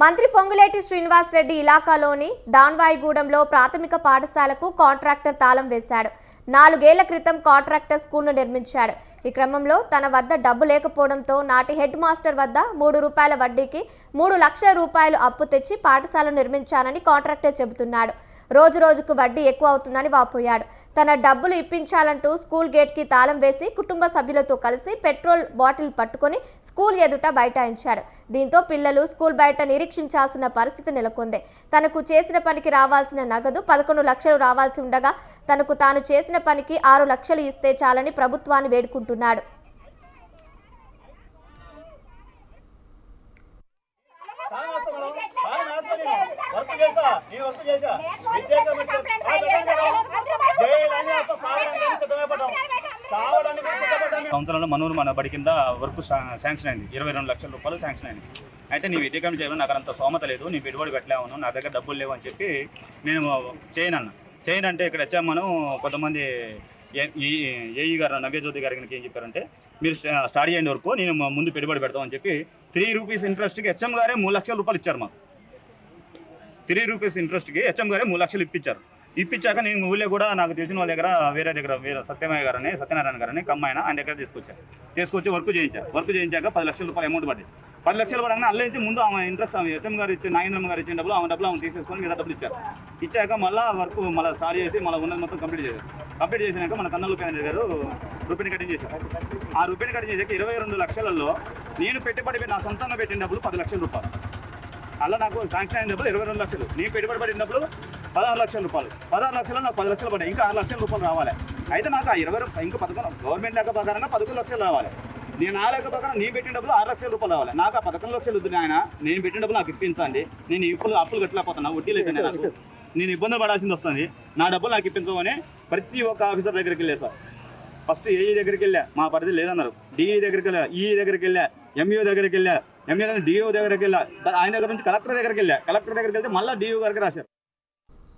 మంత్రి పొంగులేటి శ్రీనివాస్ రెడ్డి ఇలాకాలోని దాన్వాయిగూడెంలో ప్రాథమిక పాఠశాలకు కాంట్రాక్టర్ తాళం వేశాడు. 4 ఏళ్ల క్రితం కాంట్రాక్టర్ స్కూల్ను నిర్మించాడు. ఈ క్రమంలో తన వద్ద డబ్బు లేకపోవడంతో నాటి హెడ్ మాస్టర్ వద్ద 3 రూపాయల వడ్డీకి 3 లక్షల రూపాయలు అప్పు తెచ్చి పాఠశాలను నిర్మించానని కాంట్రాక్టర్ చెబుతున్నాడు. రోజు రోజుకు వడ్డీ ఎక్కువ అవుతుందని వాపోయాడు. తన డబ్బులు ఇప్పించాలంటూ స్కూల్ గేట్కి తాళం వేసి కుటుంబ సభ్యులతో కలిసి పెట్రోల్ బాటిల్ పట్టుకొని స్కూల్ ఎదుట బైఠాయించాడు. దీంతో పిల్లలు స్కూల్ బయట నిరీక్షించాల్సిన పరిస్థితి నెలకొంది. తనకు చేసిన పనికి రావాల్సిన నగదు 11 లక్షలు రావాల్సి ఉండగా తనకు తాను చేసిన పనికి 6 లక్షలు ఇస్తే చాలని ప్రభుత్వాన్ని వేడుకుంటున్నాడు. సంవత్సరంలో మనూరు మన బడి కింద వర్క్ శాంక్షన్ అయింది. 22 లక్షల రూపాయలు శాంక్షన్ అయింది. అయితే నీ విద్యాకం చేయడం నాకు అంత స్తోమత లేదు, నీ పెట్టుబడి పెట్టలేవను, నా దగ్గర డబ్బులు లేవు అని చెప్పి నేను చేయను అంటే ఇక్కడ వచ్చామను కొంతమంది ఏఈ గారు నవ్యజ్యోతి గారికి ఏం చెప్పారంటే మీరు స్టార్ట్ చేయండి వరకు నేను ముందు పెట్టుబడి పెడతామని చెప్పి 3 రూపీస్ ఇంట్రెస్ట్కి హెచ్ఎం గారే 3 లక్షల రూపాయలు ఇచ్చారు. మాకు 3 రూపీస్ ఇంట్రెస్ట్కి హెచ్ఎం గారే 3 లక్షలు ఇప్పించాక నేను ఊళ్ళో కూడా నాకు తెలిసిన వాళ్ళ దగ్గర వేరే సత్యనారాయణ గారని కమ్మాయన ఆయన దగ్గర తీసుకొచ్చి వర్క్ చేయించాక 10 లక్షల రూపాయలు అమౌంట్ పడింది. 10 లక్షలు పడగానే అల్ల నుంచి ముందు ఆమె ఇంట్రెస్ట్ హెచ్ఎం గారు ఇచ్చి నాగేంద్రమ్మ గారు ఇచ్చిన డబ్బులు ఆమె తీసేసుకొని మీద డబ్బులు ఇచ్చాక మళ్ళీ వర్క్ మళ్ళీ స్టార్ట్ చేసి మళ్ళీ ఉన్నది మొత్తం కంప్లీట్ చేసినాక మన కన్నల కేంద్ర గారు రూపాయి కటింగ్ చేశారు. ఆ రూపాయి కటింగ్ చేశాక 22 లక్షలలో నేను పెట్టుబడి నా సొంతంగా పెట్టిన డబ్బులు 10 లక్షల రూపాయలు. అలా నాకు శాంక్షన్ అయిన డబ్బులు 22 లక్షలు, నేను పెట్టుబడి పడిన డబ్బులు 16 లక్షల రూపాయలు. 16 లక్షలు నాకు 10 లక్షలు పడ్డాయి. ఇంకా 6 లక్షల రూపాయలు రావాలి. అయితే నాకు ఆ 20 ఇంకా 11 గవర్నమెంట్ లెక్క ప్రకారంగా 11 లక్షలు రావాలి. నేను ఆ లెక్క ప్రకారం నేను పెట్టిన డబ్బులు 6 లక్షల రూపాయలు రావాలి. నాకు ఆ 11 లక్షలు వద్దు ఆయన, నేను పెట్టిన డబ్బులు నాకు ఇప్పించండి. నేను అప్పులు కట్టలేకపోతున్నా, వడ్డీలు అయితేనే నాకు నేను ఇబ్బందులు పడాల్సింది వస్తుంది. నా డబ్బులు నాకు ఇప్పించమని ప్రతి ఒక్క ఆఫీసర్ దగ్గరికి వెళ్ళా సార్. ఫస్ట్ ఏఈ దగ్గరికి వెళ్ళా, మా పరిధి లేదన్నారు. డిఈ దగ్గరికి వెళ్ళా, ఈఈ దగ్గరికి వెళ్ళా, ఎంఈఓ దగ్గరికి వెళ్ళా, ఎంఈఓ డిఓ దగ్గరికి వెళ్ళా, ఆయన దగ్గర నుంచి కలెక్టర్ దగ్గరికి వెళ్ళా. కలెక్టర్ దగ్గరికి వెళ్తే మళ్ళీ డిఓ గారికి రాశారు.